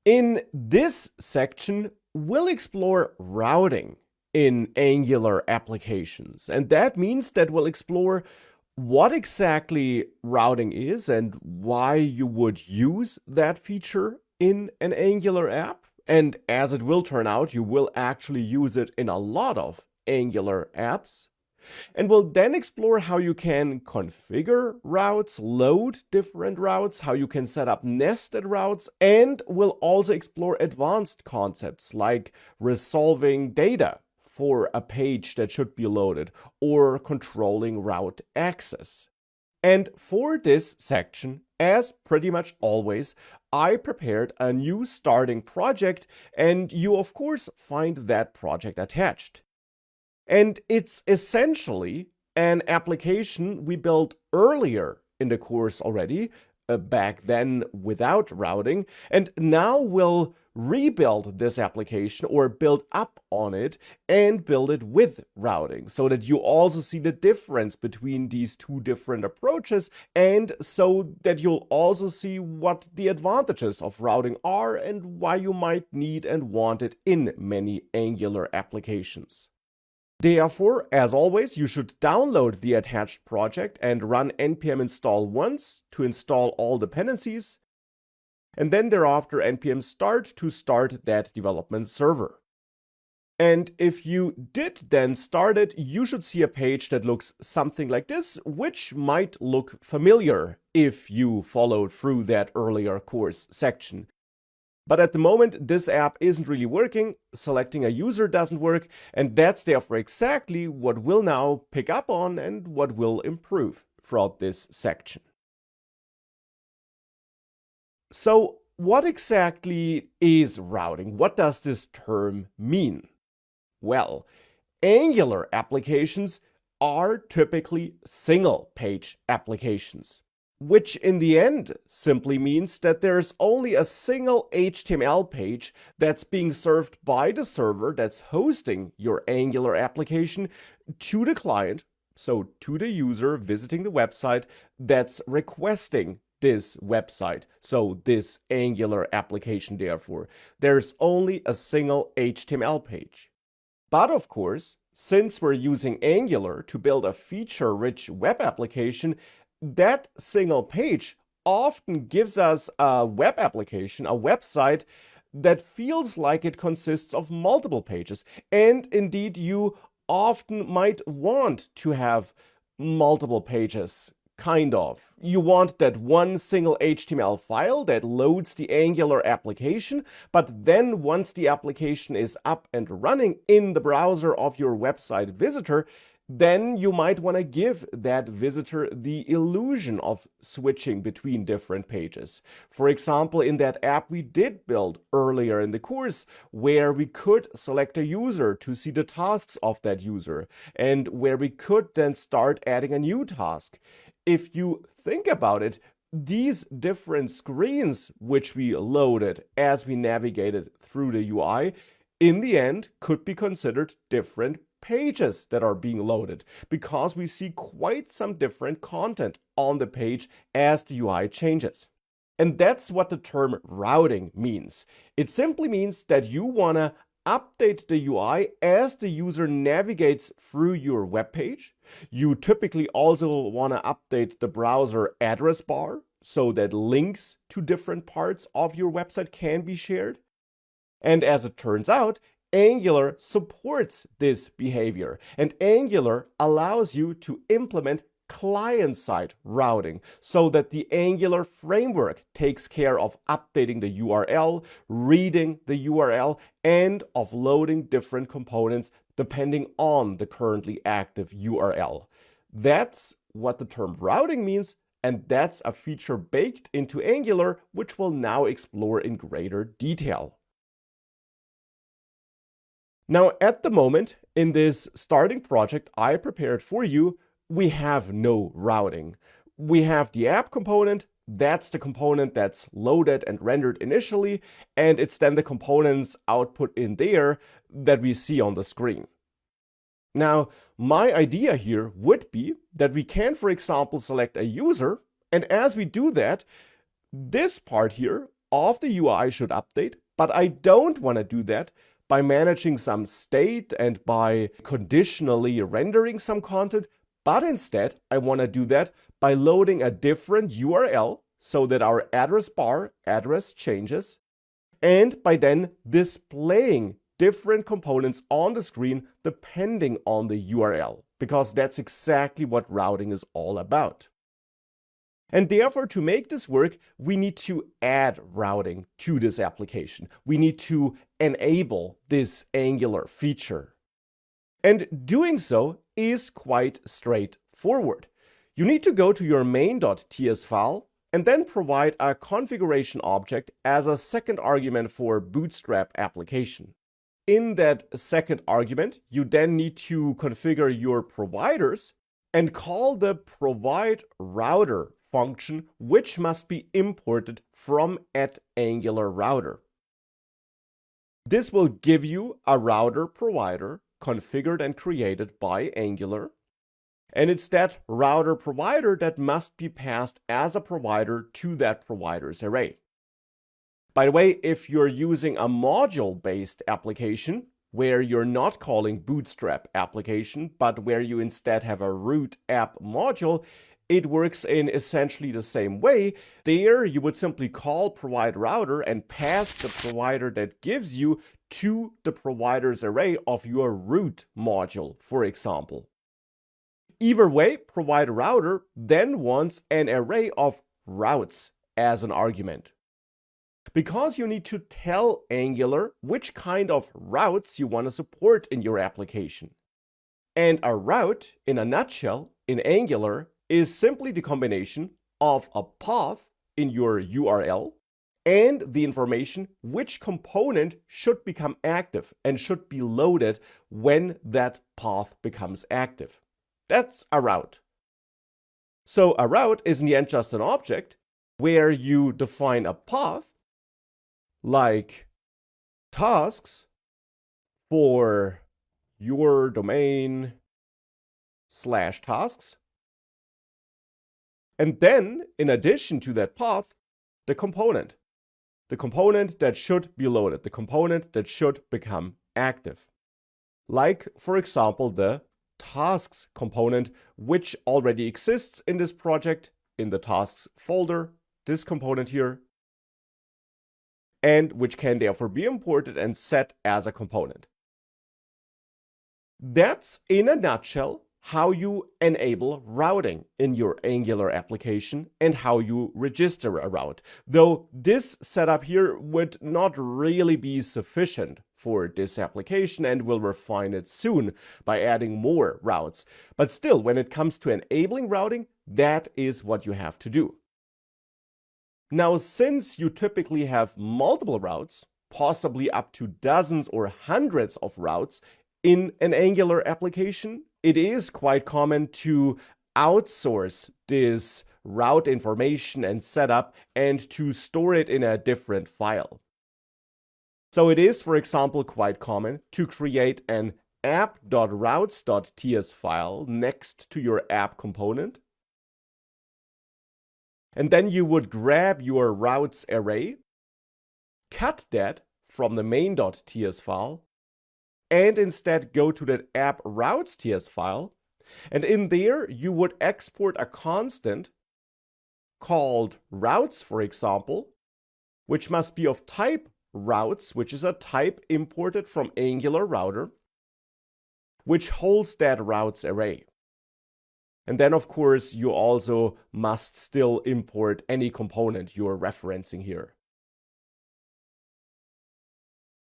In this section, we'll explore routing in Angular applications. And that means that we'll explore what exactly routing is and why you would use that feature in an Angular app. And as it will turn out, you will actually use it in a lot of Angular apps. And we'll then explore how you can configure routes, load different routes, how you can set up nested routes, and we'll also explore advanced concepts like resolving data for a page that should be loaded or controlling route access. And for this section, as pretty much always, I prepared a new starting project, and you of course find that project attached. And it's essentially an application we built earlier in the course already, back then without routing, and now we'll rebuild this application or build up on it and build it with routing so that you also see the difference between these two different approaches, and so that you'll also see what the advantages of routing are and why you might need and want it in many Angular applications. Therefore, as always, you should download the attached project and run npm install once to install all dependencies, and then thereafter npm start to start that development server. And if you did then start it, you should see a page that looks something like this, which might look familiar if you followed through that earlier course section. But at the moment, this app isn't really working, selecting a user doesn't work, and that's therefore exactly what we'll now pick up on and what will improve throughout this section. So what exactly is routing? What does this term mean? Well, Angular applications are typically single-page applications, which in the end simply means that there's only a single HTML page that's being served by the server that's hosting your Angular application to the client, so to the user visiting the website that's requesting this website, so this Angular application. Therefore, there's only a single HTML page. But of course, since we're using Angular to build a feature-rich web application, that single page often gives us a web application, a website that feels like it consists of multiple pages. And indeed, you often might want to have multiple pages, kind of. You want that one single HTML file that loads the Angular application, but then once the application is up and running in the browser of your website visitor, then you might want to give that visitor the illusion of switching between different pages. For example, in that app we did build earlier in the course, where we could select a user to see the tasks of that user, and where we could then start adding a new task. If you think about it, these different screens which we loaded as we navigated through the UI, in the end could be considered different pages that are being loaded, because we see quite some different content on the page as the UI changes. And that's what the term routing means. It simply means that you want to update the UI as the user navigates through your web page. You typically also want to update the browser address bar so that links to different parts of your website can be shared. And as it turns out, Angular supports this behavior, and Angular allows you to implement client-side routing so that the Angular framework takes care of updating the URL, reading the URL, and of loading different components depending on the currently active URL. That's what the term routing means, and that's a feature baked into Angular, which we'll now explore in greater detail. Now, at the moment, in this starting project I prepared for you, we have no routing. We have the app component. That's the component that's loaded and rendered initially, and it's then the components output in there that we see on the screen. Now, my idea here would be that we can, for example, select a user, and as we do that, this part here of the UI should update, but I don't want to do that by managing some state and by conditionally rendering some content, but instead I want to do that by loading a different URL so that our address bar address changes, and by then displaying different components on the screen depending on the URL, because that's exactly what routing is all about. And therefore, to make this work, we need to add routing to this application. We need to enable this Angular feature. And doing so is quite straightforward. You need to go to your main.ts file and then provide a configuration object as a second argument for Bootstrap application. In that second argument, you then need to configure your providers and call the provide router function, which must be imported from @AngularRouter. This will give you a router provider configured and created by Angular. And it's that router provider that must be passed as a provider to that provider's array. By the way, if you're using a module-based application, where you're not calling Bootstrap application, but where you instead have a root app module, it works in essentially the same way. There, you would simply call provide router and pass the provider that gives you to the provider's array of your root module, for example. Either way, provide router then wants an array of routes as an argument. Because you need to tell Angular which kind of routes you want to support in your application. And a route, in a nutshell, in Angular, is simply the combination of a path in your URL and the information which component should become active and should be loaded when that path becomes active. That's a route. So a route is in the end just an object where you define a path like tasks for your domain /tasks. And then, in addition to that path, the component that should be loaded, the component that should become active. Like, for example, the tasks component, which already exists in this project, in the tasks folder, this component here, and which can therefore be imported and set as a component. That's, in a nutshell, how you enable routing in your Angular application and how you register a route. Though this setup here would not really be sufficient for this application, and we'll refine it soon by adding more routes. But still, when it comes to enabling routing, that is what you have to do. Now, since you typically have multiple routes, possibly up to dozens or hundreds of routes in an Angular application, it is quite common to outsource this route information and setup and to store it in a different file. So it is, for example, quite common to create an app.routes.ts file next to your app component. And then you would grab your routes array, cut that from the main.ts file, and instead go to that app routes.ts file. And in there, you would export a constant called routes, for example, which must be of type routes, which is a type imported from Angular Router, which holds that routes array. And then, of course, you also must still import any component you're referencing here.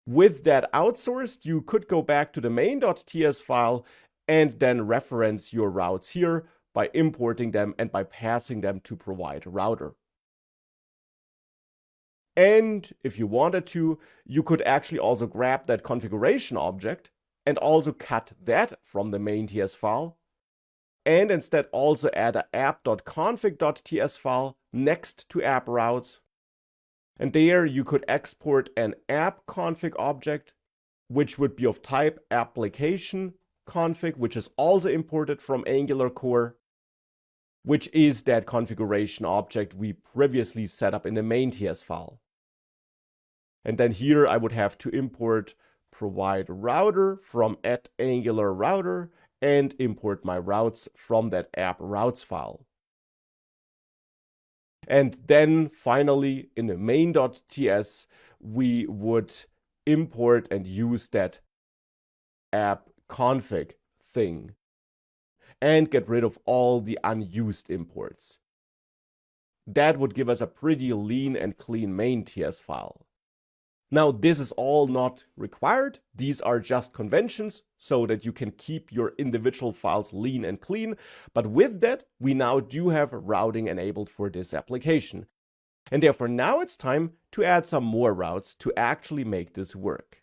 With that outsourced, you could go back to the main.ts file and then reference your routes here by importing them and by passing them to provide router. And if you wanted to, you could actually also grab that configuration object and also cut that from the main.ts file, and instead also add an app.config.ts file next to app routes. And there you could export an app config object, which would be of type application config, which is also imported from Angular core, which is that configuration object we previously set up in the main.ts file. And then here I would have to import provide router from @AngularRouter and import my routes from that app routes file. And then finally in the main.ts, we would import and use that app config thing and get rid of all the unused imports. That would give us a pretty lean and clean main.ts file. Now, this is all not required. These are just conventions so that you can keep your individual files lean and clean. But with that, we now do have routing enabled for this application. And therefore now it's time to add some more routes to actually make this work.